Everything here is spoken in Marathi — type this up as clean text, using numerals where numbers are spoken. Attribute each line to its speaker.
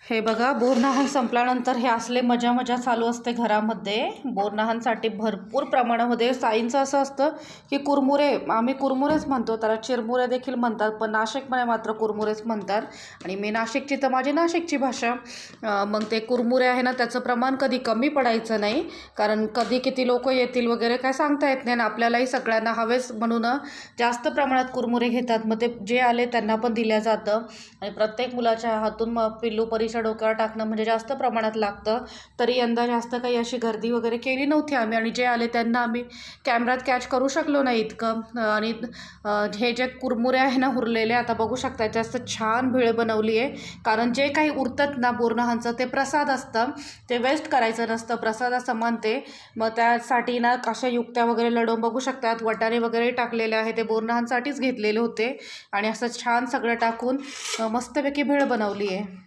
Speaker 1: हे बघा, बोरनहाण संपल्यानंतर हे असले मजा मजा चालू असते घरामध्ये. बोरनहाणसाठी भरपूर प्रमाणामध्ये साईंचं असं असतं की कुरमुरे, आम्ही कुरमुरेच म्हणतो, त्याला चिरमुरे देखील म्हणतात, पण नाशिकमध्ये मात्र कुरमुरेच म्हणतात. आणि मी नाशिकची तर माझी नाशिकची भाषा. मग ते कुरमुरे आहे ना, त्याचं प्रमाण कधी कमी पडायचं नाही, कारण कधी किती लोक येतील वगैरे काय सांगता येत नाही ना. आपल्यालाही सगळ्यांना हवेच म्हणून जास्त प्रमाणात कुरमुरे घेतात. मग ते जे आले त्यांना पण दिल्या जातं. आणि प्रत्येक मुलाच्या हातून मग पिल्लू परीच्या डोक्यावर टाकणं म्हणजे जास्त प्रमाणात लागतं. तरी यंदा जास्त काही अशी गर्दी वगैरे केली नव्हती आम्ही, आणि जे आले त्यांना आम्ही कॅमेरात कॅच करू शकलो नाही इतकं. आणि हे जे कुरमुरे आहे ना उरलेले, आता बघू शकता जास्त छान भेळ बनवली आहे. कारण जे काही उरतात ना बोरनहाणचं, ते प्रसाद असतं, ते वेस्ट करायचं नसतं, प्रसादासमान ते. मग त्यासाठी ना अशा युक्त्या वगैरे लढवून बघू शकतात. वाटाणे वगैरे टाकलेले आहे, ते बोरनहाणसाठीच घेतलेले होते. आणि असं छान सगळं टाकून मस्तपैकी भेळ बनवली आहे.